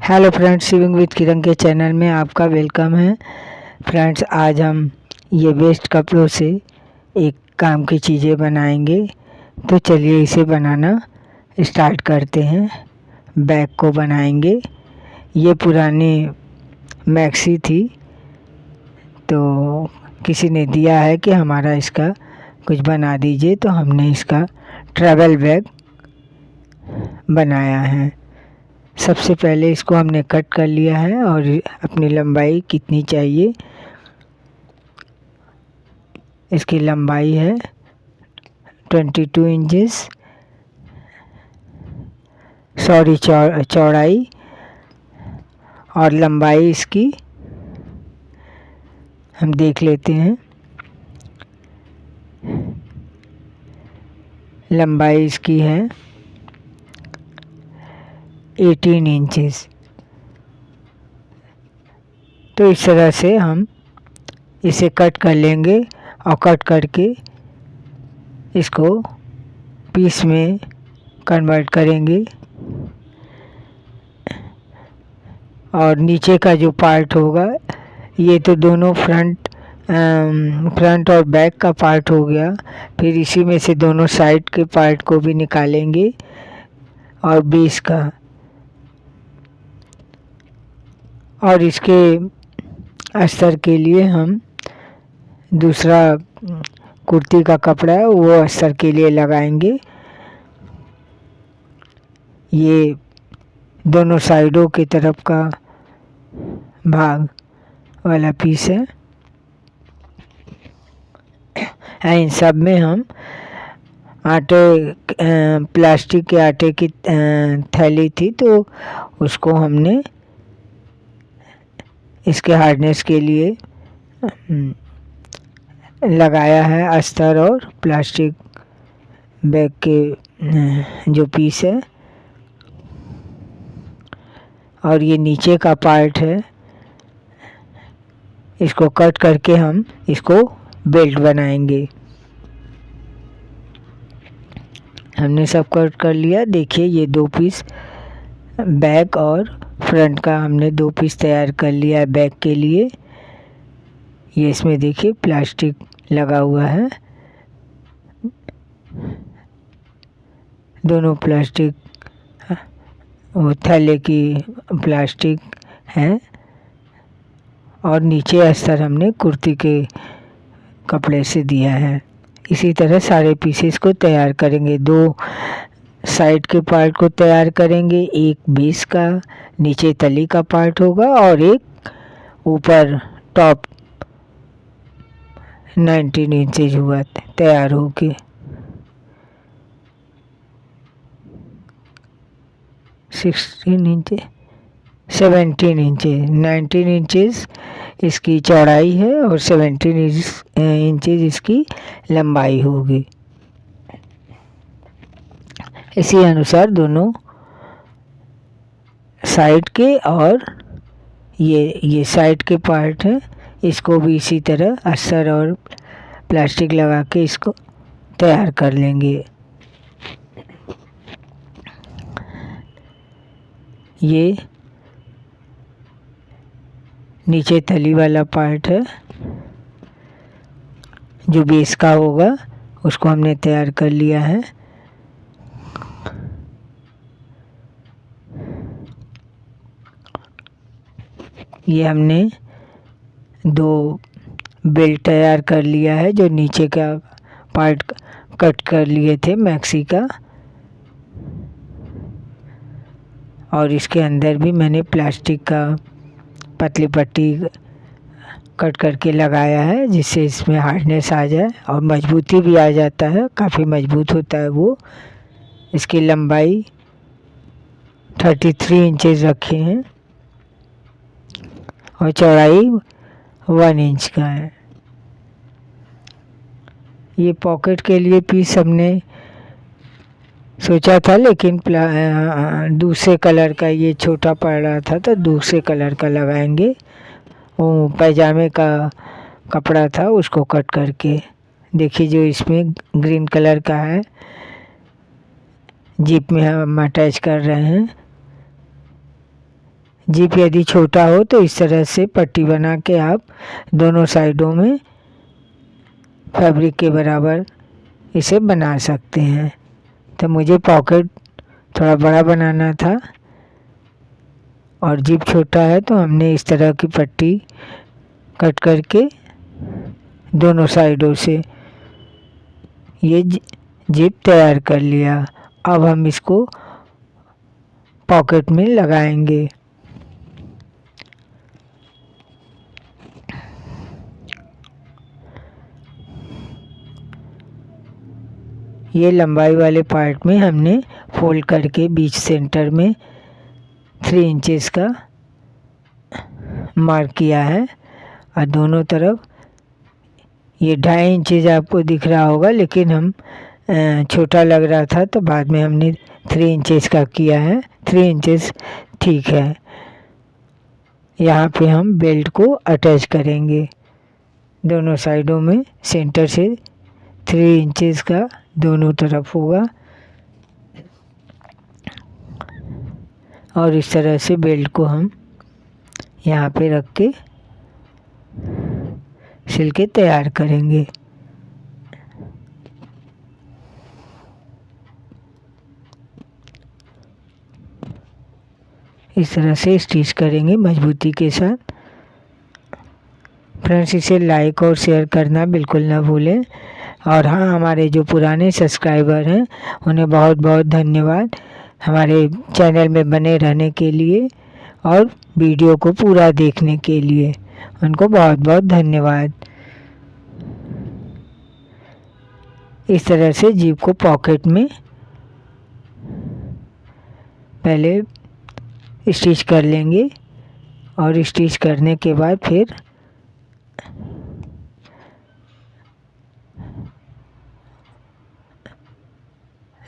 Hello friends, swimming with किरण के channel में आपका वेलकम है। फ्रेंड्स, आज हम ये वेस्ट कपड़ों से एक काम की चीज़ें बनाएंगे। तो चलिए इसे बनाना स्टार्ट करते हैं। बैग को बनाएंगे। ये पुरानी मैक्सी थी, तो किसी ने दिया है कि हमारा इसका कुछ बना दीजिए, तो हमने इसका ट्रैवल बैग बनाया है। सबसे पहले इसको हमने कट कर लिया है और अपनी लंबाई कितनी चाहिए, इसकी लंबाई है 22 इंचेस, सॉरी चौड़ाई, और लंबाई इसकी हम देख लेते हैं। लंबाई इसकी है 18 इंचेस। तो इस तरह से हम इसे कट कर लेंगे और कट करके इसको पीस में कन्वर्ट करेंगे। और नीचे का जो पार्ट होगा, ये तो दोनों फ्रंट और बैक का पार्ट हो गया। फिर इसी में से दोनों साइड के पार्ट को भी निकालेंगे और बेस का, और इसके अस्तर के लिए हम दूसरा कुर्ती का कपड़ा है वो अस्तर के लिए लगाएंगे। ये दोनों साइडों की तरफ का भाग वाला पीस है। इन सब में हम प्लास्टिक के आटे की थैली थी, तो उसको हमने इसके हार्डनेस के लिए लगाया है अस्तर और प्लास्टिक बैग के जो पीस है। और ये नीचे का पार्ट है, इसको कट करके हम इसको बेल्ट बनाएंगे। हमने सब कट कर लिया। देखिए, ये दो पीस बैक और फ्रंट का हमने दो पीस तैयार कर लिया है बैक के लिए। ये इसमें देखिए प्लास्टिक लगा हुआ है, दोनों प्लास्टिक वो थैले की प्लास्टिक है। और नीचे अस्तर हमने कुर्ती के कपड़े से दिया है। इसी तरह सारे पीसेस को तैयार करेंगे। दो साइड के पार्ट को तैयार करेंगे, एक बेस का नीचे तली का पार्ट होगा और एक ऊपर टॉप 19 इंचेज हुआ तैयार होके। 16 इंचेज 17 इंचेज 19 इंचेस इसकी चौड़ाई है और 17 इंचेज इसकी लंबाई होगी। इसी अनुसार दोनों साइड के, और ये साइड के पार्ट है, इसको भी इसी तरह अस्तर और प्लास्टिक लगा के इसको तैयार कर लेंगे। ये नीचे तली वाला पार्ट है, जो बेस का होगा, उसको हमने तैयार कर लिया है। ये हमने दो बेल्ट तैयार कर लिया है, जो नीचे का पार्ट कट कर लिए थे मैक्सी का। और इसके अंदर भी मैंने प्लास्टिक का पतली पट्टी कट करके लगाया है, जिससे इसमें हार्डनेस आ जाए और मजबूती भी आ जाता है, काफ़ी मजबूत होता है वो। इसकी लंबाई 33 इंचेस रखे हैं और चौड़ाई 1 इंच का है। ये पॉकेट के लिए पीस हमने सोचा था, लेकिन दूसरे कलर का ये छोटा पड़ रहा था, तो दूसरे कलर का लगाएंगे। वो पैजामे का कपड़ा था, उसको कट करके देखिए, जो इसमें ग्रीन कलर का है, जिप में हम अटैच कर रहे हैं। जिप यदि छोटा हो तो इस तरह से पट्टी बना के आप दोनों साइडों में फैब्रिक के बराबर इसे बना सकते हैं। तो मुझे पॉकेट थोड़ा बड़ा बनाना था और जिप छोटा है, तो हमने इस तरह की पट्टी कट करके दोनों साइडों से ये जिप तैयार कर लिया। अब हम इसको पॉकेट में लगाएंगे। ये लंबाई वाले पार्ट में हमने फोल्ड करके बीच सेंटर में 3 इंचेस का मार्क किया है और दोनों तरफ ये 2.5 इंचेस आपको दिख रहा होगा, लेकिन हम छोटा लग रहा था तो बाद में हमने 3 इंचेस का किया है। 3 इंचेस ठीक है। यहाँ पे हम बेल्ट को अटैच करेंगे दोनों साइडों में। सेंटर से 3 इंचेस का दोनों तरफ होगा और इस तरह से बेल्ट को हम यहाँ पे रख के सिल के तैयार करेंगे। इस तरह से स्टिच करेंगे मजबूती के साथ। फ्रेंड्स, इसे लाइक और शेयर करना बिल्कुल ना भूलें। और हाँ, हमारे जो पुराने सब्सक्राइबर हैं उन्हें बहुत बहुत धन्यवाद हमारे चैनल में बने रहने के लिए और वीडियो को पूरा देखने के लिए। उनको बहुत बहुत धन्यवाद। इस तरह से जिप को पॉकेट में पहले स्टिच कर लेंगे और स्टिच करने के बाद फिर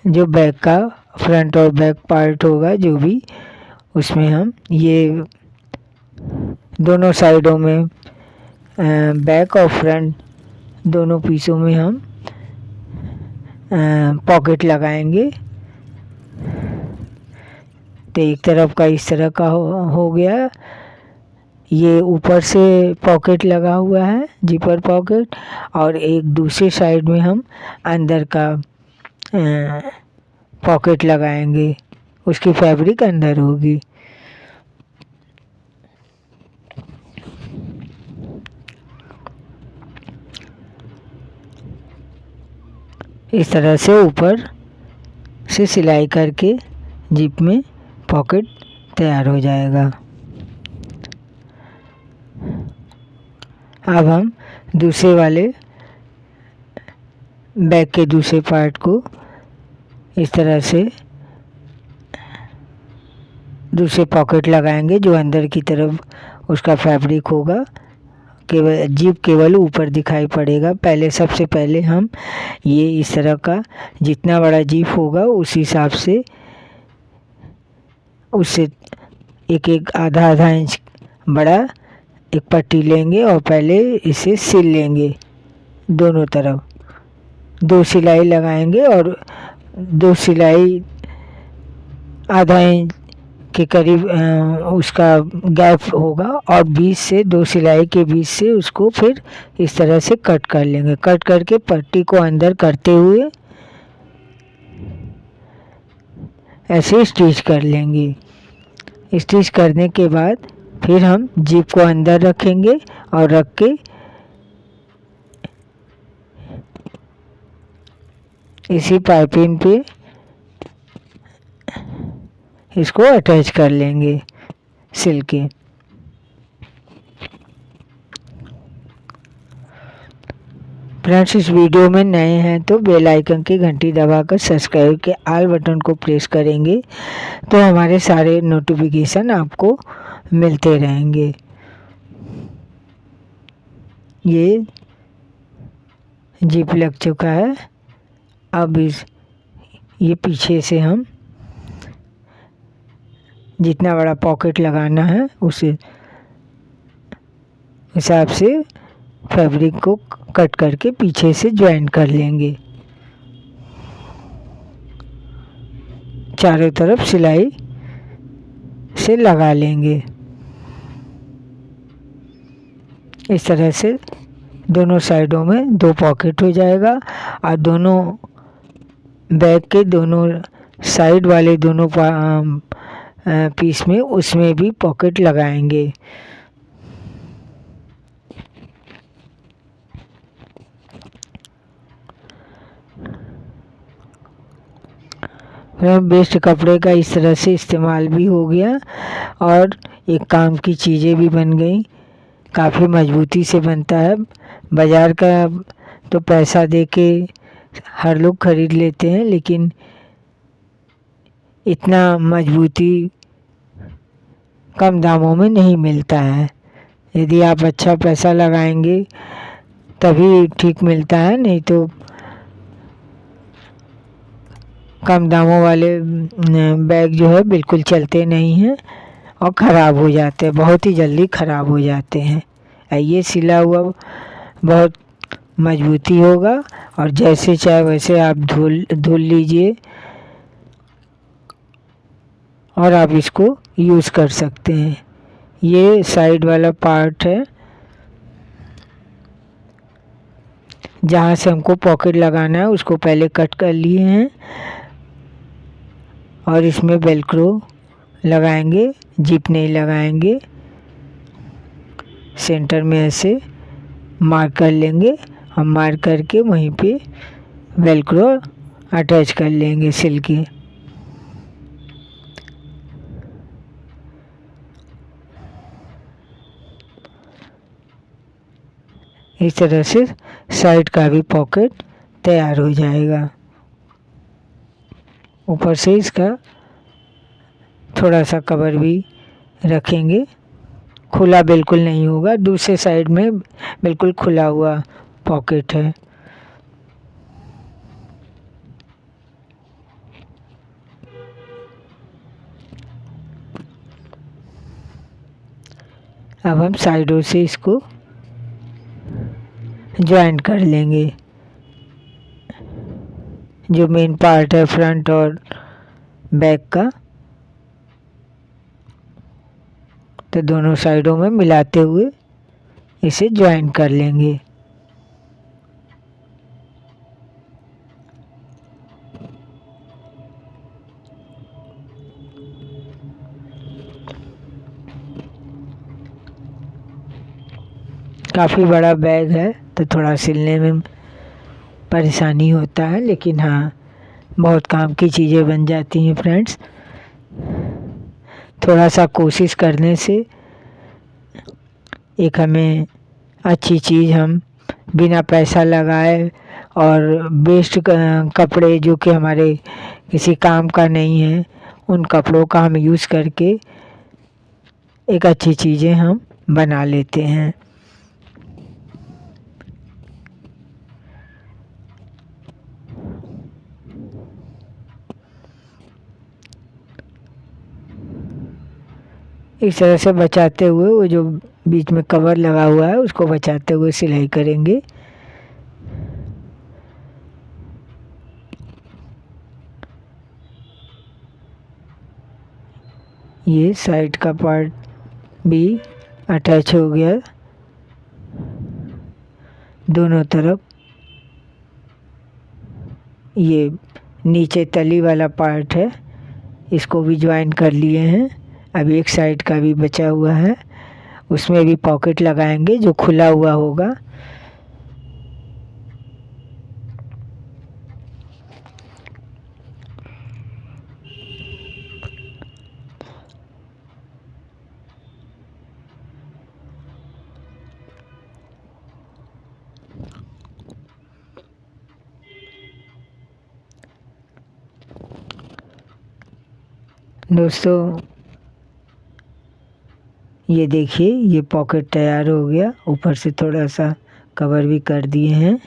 जो बैक का फ्रंट और बैक पार्ट होगा जो भी, उसमें हम ये दोनों साइडों में बैक और फ्रंट दोनों पीसों में हम पॉकेट लगाएंगे। तो एक तरफ का इस तरह का हो गया। ये ऊपर से पॉकेट लगा हुआ है, जिपर पॉकेट, और एक दूसरी साइड में हम अंदर का पॉकेट लगाएंगे। उसकी फैब्रिक अंदर होगी। इस तरह से ऊपर से सिलाई करके जिप में पॉकेट तैयार हो जाएगा। अब हम दूसरे वाले बैक के दूसरे पार्ट को इस तरह से दूसरे पॉकेट लगाएंगे जो अंदर की तरफ उसका फैब्रिक होगा। केवल जिप केवल ऊपर दिखाई पड़ेगा। पहले सबसे पहले हम ये इस तरह का जितना बड़ा जिप होगा उस हिसाब से उससे एक आधा इंच बड़ा एक पट्टी लेंगे और पहले इसे सिल लेंगे। दोनों तरफ 2 सिलाई लगाएंगे और 2 सिलाई आधा इंच के करीब उसका गैप होगा और बीच से 2 सिलाई के बीच से उसको फिर इस तरह से कट कर लेंगे। कट करके पट्टी को अंदर करते हुए ऐसे स्टिच कर लेंगे। स्टिच करने के बाद फिर हम जिप को अंदर रखेंगे और रख के इसी पाइपिंग पे इसको अटैच कर लेंगे सिल के। फ्रेंड्स, इस वीडियो में नए हैं तो बेल आइकन की घंटी दबाकर सब्सक्राइब के ऑल बटन को प्रेस करेंगे तो हमारे सारे नोटिफिकेशन आपको मिलते रहेंगे। ये जिप लग चुका है। अब ये पीछे से हम जितना बड़ा पॉकेट लगाना है उस हिसाब से फैब्रिक को कट करके पीछे से ज्वाइन कर लेंगे। चारों तरफ सिलाई से लगा लेंगे। इस तरह से दोनों साइडों में 2 पॉकेट हो जाएगा और दोनों बैग के दोनों साइड वाले दोनों पीस में उसमें भी पॉकेट लगाएंगे। वेस्ट कपड़े का इस तरह से इस्तेमाल भी हो गया और एक काम की चीज़ें भी बन गई। काफ़ी मजबूती से बनता है। बाज़ार का तो पैसा दे के हर लोग ख़रीद लेते हैं, लेकिन इतना मजबूती कम दामों में नहीं मिलता है। यदि आप अच्छा पैसा लगाएंगे तभी ठीक मिलता है, नहीं तो कम दामों वाले बैग जो है बिल्कुल चलते नहीं हैं और ख़राब हो जाते हैं, बहुत ही जल्दी ख़राब हो जाते हैं। ये सिला हुआ बहुत मजबूती होगा और जैसे चाहे वैसे आप धुल लीजिए और आप इसको यूज़ कर सकते हैं। ये साइड वाला पार्ट है जहाँ से हमको पॉकेट लगाना है, उसको पहले कट कर लिए हैं और इसमें वेलक्रो लगाएंगे, जिप नहीं लगाएंगे। सेंटर में ऐसे मार्क कर लेंगे और मार्क करके वहीं पे वेलक्रो अटैच कर लेंगे सिल के। इस तरह से साइड का भी पॉकेट तैयार हो जाएगा। ऊपर से इसका थोड़ा सा कवर भी रखेंगे, खुला बिल्कुल नहीं होगा। दूसरे साइड में बिल्कुल खुला हुआ पॉकेट है। अब हम साइडों से इसको ज्वाइंट कर लेंगे। जो मेन पार्ट है फ्रंट और बैक का, तो दोनों साइडों में मिलाते हुए इसे ज्वाइन कर लेंगे। काफ़ी बड़ा बैग है तो थोड़ा सिलने में परेशानी होता है, लेकिन हाँ बहुत काम की चीज़ें बन जाती हैं फ्रेंड्स। थोड़ा सा कोशिश करने से एक हमें अच्छी चीज़ हम बिना पैसा लगाए और वेस्ट कपड़े जो कि हमारे किसी काम का नहीं है, उन कपड़ों का हम यूज़ करके एक अच्छी चीज़ें हम बना लेते हैं। इस तरह से बचाते हुए वो जो बीच में कवर लगा हुआ है उसको बचाते हुए सिलाई करेंगे। ये साइड का पार्ट भी अटैच हो गया दोनों तरफ। ये नीचे तली वाला पार्ट है, इसको भी ज्वाइन कर लिए हैं। अभी एक साइड का भी बचा हुआ है, उसमें भी पॉकेट लगाएंगे जो खुला हुआ होगा। दोस्तों ये देखिए, ये पॉकेट तैयार हो गया। ऊपर से थोड़ा सा कवर भी कर दिए हैं।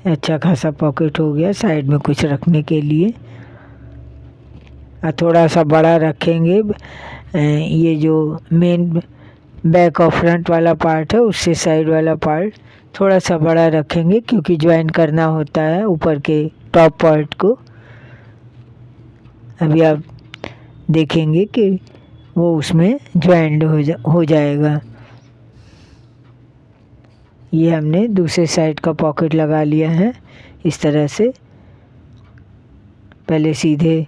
अच्छा खासा पॉकेट हो गया साइड में कुछ रखने के लिए। और थोड़ा सा बड़ा रखेंगे, ये जो मेन बैक और फ्रंट वाला पार्ट है उससे साइड वाला पार्ट थोड़ा सा बड़ा रखेंगे, क्योंकि ज्वाइन करना होता है ऊपर के टॉप पार्ट को। अभी आप देखेंगे कि वो उसमें ज्वाइंट हो जाएगा। ये हमने दूसरे साइड का पॉकेट लगा लिया है इस तरह से। पहले सीधे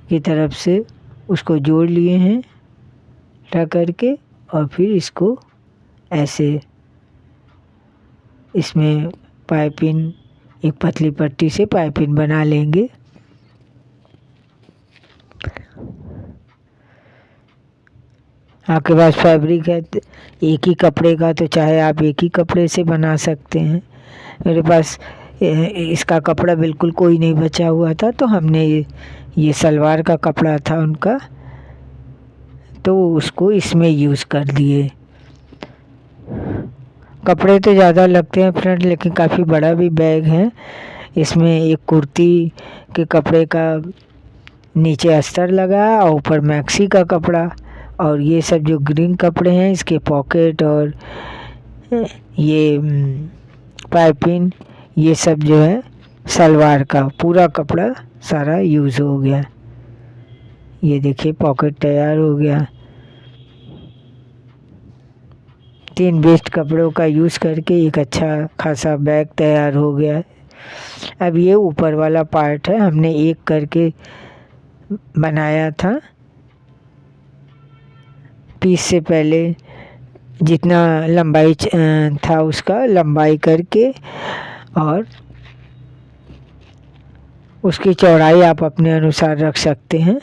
की तरफ से उसको जोड़ लिए हैं उल्टा करके, और फिर इसको ऐसे इसमें पाइपिंग, एक पतली पट्टी से पाइपिंग बना लेंगे। आपके पास फैब्रिक है एक ही कपड़े का तो चाहे आप एक ही कपड़े से बना सकते हैं। मेरे पास इसका कपड़ा बिल्कुल कोई नहीं बचा हुआ था, तो हमने ये सलवार का कपड़ा था उनका, तो उसको इसमें यूज़ कर दिए। कपड़े तो ज़्यादा लगते हैं फ्रेंड, लेकिन काफ़ी बड़ा भी बैग है। इसमें एक कुर्ती के कपड़े का नीचे अस्तर लगा और ऊपर मैक्सी का कपड़ा, और ये सब जो ग्रीन कपड़े हैं इसके पॉकेट और ये पाइपिंग, ये सब जो है सलवार का पूरा कपड़ा सारा यूज़ हो गया। ये देखिए पॉकेट तैयार हो गया। 3 वेस्ट कपड़ों का यूज़ करके एक अच्छा खासा बैग तैयार हो गया। अब ये ऊपर वाला पार्ट है, हमने एक करके बनाया था। पीस से पहले जितना लंबाई था उसका लंबाई करके, और उसकी चौड़ाई आप अपने अनुसार रख सकते हैं।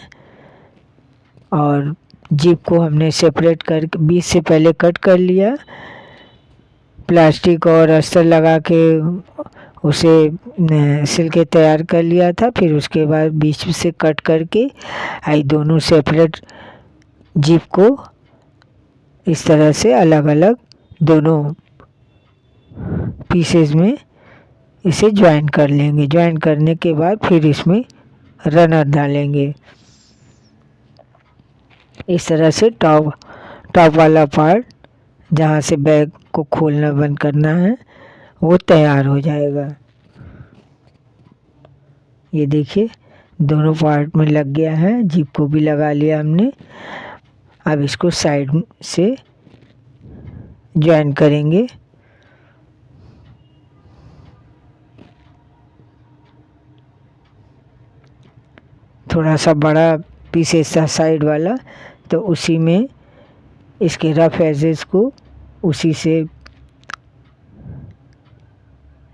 और जिप को हमने सेपरेट कर 20 से पहले कट कर लिया, प्लास्टिक और अस्तर लगा के उसे सिल के तैयार कर लिया था। फिर उसके बाद बीच से कट करके आई दोनों सेपरेट जिप को इस तरह से अलग अलग दोनों पीसेस में इसे ज्वाइन कर लेंगे। ज्वाइन करने के बाद फिर इसमें रनर डालेंगे। इस तरह से टॉप वाला पार्ट जहाँ से बैग को खोलना बंद करना है वो तैयार हो जाएगा। ये देखिए दोनों पार्ट में लग गया है, जिप को भी लगा लिया हमने। अब इसको साइड से ज्वाइन करेंगे। थोड़ा सा बड़ा पीसेस था साइड वाला, तो उसी में इसके रफ एजेस को उसी से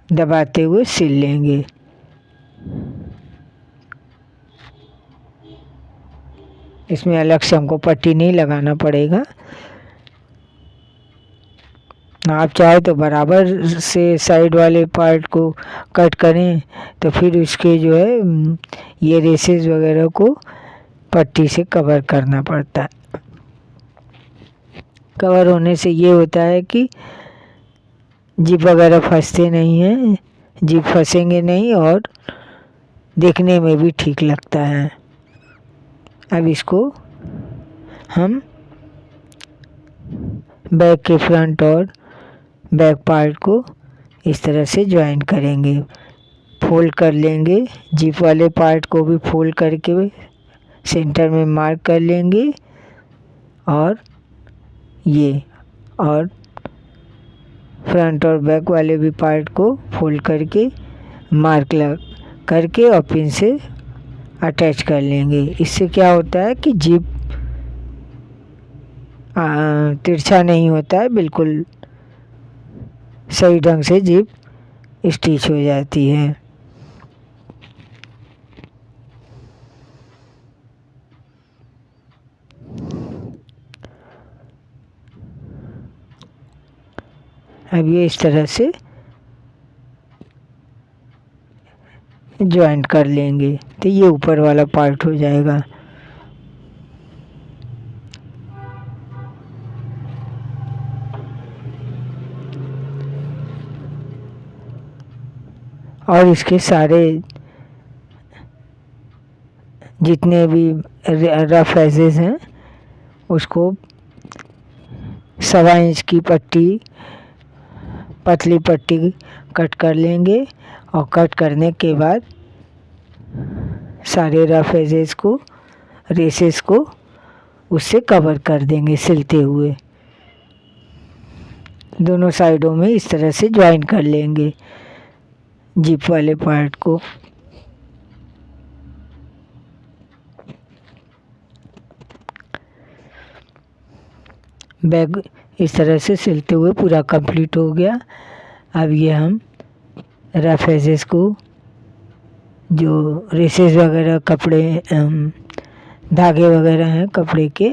दबाते हुए सिल लेंगे। इसमें अलग से हमको पट्टी नहीं लगाना पड़ेगा। आप चाहे तो बराबर से साइड वाले पार्ट को कट करें, तो फिर उसके जो है ये रेसेस वगैरह को पट्टी से कवर करना पड़ता है। कवर होने से ये होता है कि जिप वगैरह फंसते नहीं हैं, जिप फंसेंगे नहीं और देखने में भी ठीक लगता है। अब इसको हम बैक के फ्रंट और बैक पार्ट को इस तरह से ज्वाइन करेंगे, फोल्ड कर लेंगे। जिप वाले पार्ट को भी फोल्ड करके सेंटर में मार्क कर लेंगे, और ये और फ्रंट और बैक वाले भी पार्ट को फोल्ड करके मार्क करके और पिन से अटैच कर लेंगे। इससे क्या होता है कि जिप तिरछा नहीं होता है, बिल्कुल सही ढंग से जिप स्टिच हो जाती है। अब ये इस तरह से ज्वाइंट कर लेंगे, तो ये ऊपर वाला पार्ट हो जाएगा। और इसके सारे जितने भी रफ एजेस हैं उसको 1.25 इंच की पट्टी, पतली पट्टी कट कर लेंगे, और कट करने के बाद सारे रफ एजेस को रेसेस को उससे कवर कर देंगे सिलते हुए। दोनों साइडों में इस तरह से ज्वाइन कर लेंगे जिप वाले पार्ट को। बैग इस तरह से सिलते हुए पूरा कंप्लीट हो गया। अब ये हम रफ एजेस को, जो रेसेस वगैरह कपड़े धागे वगैरह हैं कपड़े के,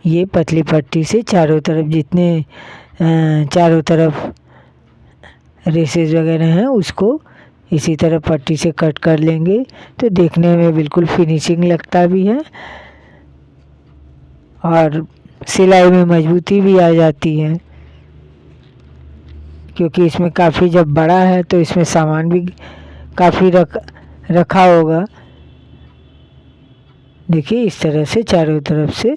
ये पतली पट्टी से चारों तरफ जितने चारों तरफ रेसेस वगैरह हैं उसको इसी तरह पट्टी से कट कर लेंगे, तो देखने में बिल्कुल फिनिशिंग लगता भी है और सिलाई में मजबूती भी आ जाती है, क्योंकि इसमें काफ़ी जब बड़ा है तो इसमें सामान भी काफ़ी रखा होगा। देखिए इस तरह से चारों तरफ से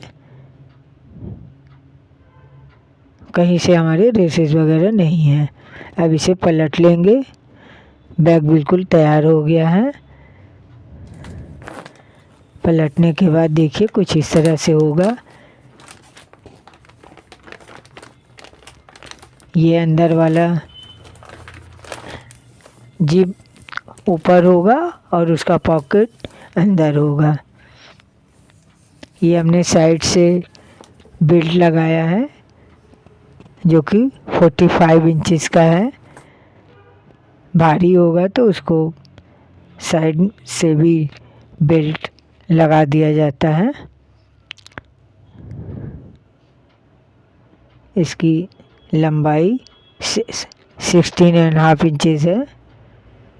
कहीं से हमारे रेसेस वगैरह नहीं है। अब इसे पलट लेंगे। बैग बिल्कुल तैयार हो गया है। पलटने के बाद देखिए कुछ इस तरह से होगा। ये अंदर वाला जिप ऊपर होगा और उसका पॉकेट अंदर होगा। ये हमने साइड से बेल्ट लगाया है जो कि 45 इंचेस का है। भारी होगा तो उसको साइड से भी बेल्ट लगा दिया जाता है। इसकी लंबाई 16.5 इंचेस है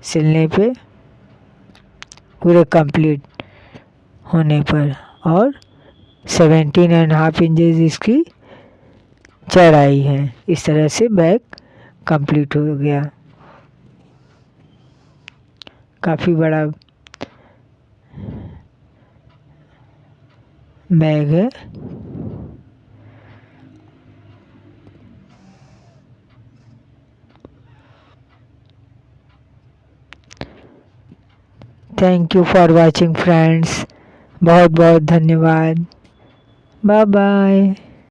सिलने पे पूरे कंप्लीट होने पर, और 17.5 इंचेस इसकी चौड़ाई है। इस तरह से बैग कंप्लीट हो गया। काफ़ी बड़ा बैग है। Thank you for watching friends. बहुत बहुत धन्यवाद। Bye bye.